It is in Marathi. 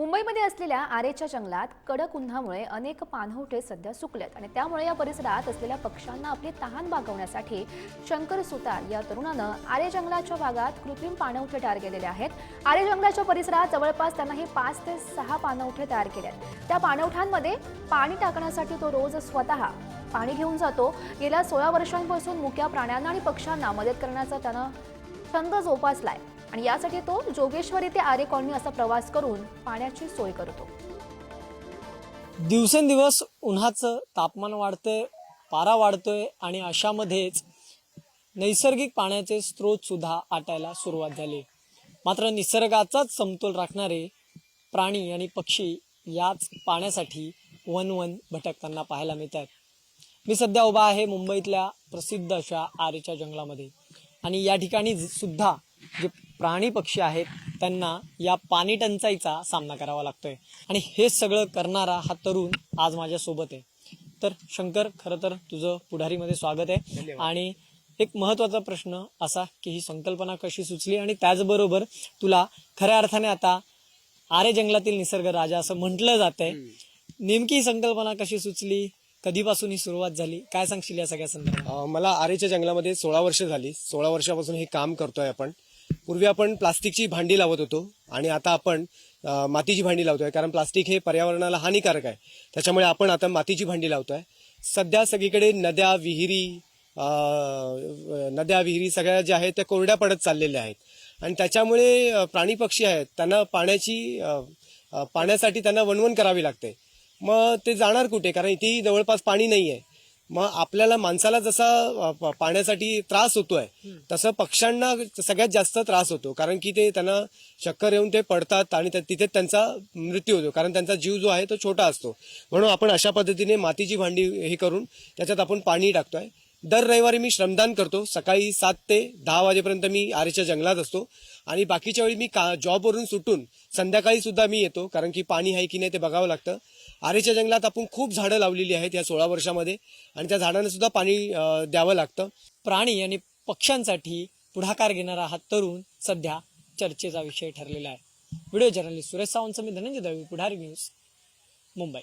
मुंबईमध्ये असलेल्या आरेच्या जंगलात कडक उन्हामुळे अनेक पाणवठे सध्या सुकलेत आणि त्यामुळे या परिसरात असलेल्या पक्ष्यांना आपली तहान भागवण्यासाठी शंकर सुतार या तरुणानं आरे जंगलाच्या भागात कृत्रिम पाणवठे तयार केलेले आहेत। आरे जंगलाच्या परिसरात जवळपास त्यांनाही 5 ते 6 पाणवठे तयार केले आहेत। त्या पाणवठ्यांमध्ये पाणी टाकण्यासाठी तो रोज स्वतः पाणी घेऊन जातो। गेल्या 16 वर्षांपासून मुक्या प्राण्यांना आणि पक्ष्यांना मदत करण्याचा त्यानं छंद जोपासलाय आणि यासाठी तो जोगेश्वरी ते आरे कॉलनी असा प्रवास करून पाण्याची सोय करतो। दिवसेंदिवस उन्हाचं तापमान वाढतंय, पारा वाढतोय आणि अशामध्येच नैसर्गिक पाण्याचे स्रोत सुद्धा आटायला सुरुवात झाली। मात्र निसर्गाचाच समतोल राखणारे प्राणी आणि पक्षी याच पाण्यासाठी वनवन भटकताना पाहायला मिळतात। मी सध्या उभा आहे मुंबईतल्या प्रसिद्ध अशा आरेच्या जंगलामध्ये आणि या ठिकाणी सुद्धा जे प्राणी पक्षी आहेत त्यांना या पाणी टंचाईचा सामना करावा लागतोय आणि हे सगळं करणारा हा तरुण आज माझ्या सोबत आहे। तर शंकर, खरं तर तुझं पुढारीमध्ये स्वागत आहे आणि एक महत्त्वाचा प्रश्न असा की ही संकल्पना कशी सुचली आणि त्याचबरोबर तुला खऱ्या अर्थाने आता आरे जंगलातील निसर्ग राजा असं म्हटलं जातंय, नेमकी ही संकल्पना कशी सुचली, कधीपासून ही सुरुवात झाली, काय सांगशील या सगळ्या संदर्भात? मला आरेच्या जंगलामध्ये 16 वर्ष झाली। 16 वर्षापासून हे काम करतोय आपण। पूर्वी आपण प्लास्टिकची भांडी लावत होतो आणि आता आपण मातीची भांडी लावतोय, कारण प्लास्टिक हे पर्यावरणाला हानिकारक आहे। त्याच्यामुळे आपण आता मातीची भांडी लावतोय। सध्या सगळीकडे नद्या विहिरी सगळ्या ज्या आहेत त्या कोरड्या पडत चाललेल्या आहेत आणि त्याच्यामुळे प्राणी पक्षी आहेत त्यांना पाण्यासाठी त्यांना वणवण करावी लागते। मग ते जाणार कुठे, कारण इथे जवळपास पाणी नाही आहे। मग आपल्याला माणसाला जसा पाण्यासाठी त्रास होतोय तसं पक्ष्यांना सगळ्यात जास्त त्रास होतो, कारण की ते त्यांना चक्कर येऊन ते पडतात आणि तिथे त्यांचा मृत्यू होतो, कारण त्यांचा जीव जो आहे तो छोटा असतो। म्हणून आपण अशा पद्धतीने मातीची भांडी हे करून त्याच्यात आपण पाणी टाकतोय। दर रविवारी मी श्रमदान करतो। सकाळी 7 ते 10 वाजेपर्यंत मी आरेच्या जंगलात असतो आणि बाकीच्या वेळी मी जॉबवरून सुटून संध्याकाळी सुद्धा मी येतो, कारण की पाणी आहे की नाही ते बघावं लागतं। आरेच्या जंगलात आपण खूप झाडं लावलेली आहेत या 16 वर्षामध्ये आणि त्या झाडांना सुद्धा पाणी द्यावं लागतं। प्राणी आणि पक्ष्यांसाठी पुढाकार घेणारा हा तरुण सध्या चर्चेचा विषय ठरलेला आहे। व्हिडिओ जर्नलिस्ट सुरेश सावंत, मी धनंजय दळवी, पुढारी न्यूज, मुंबई।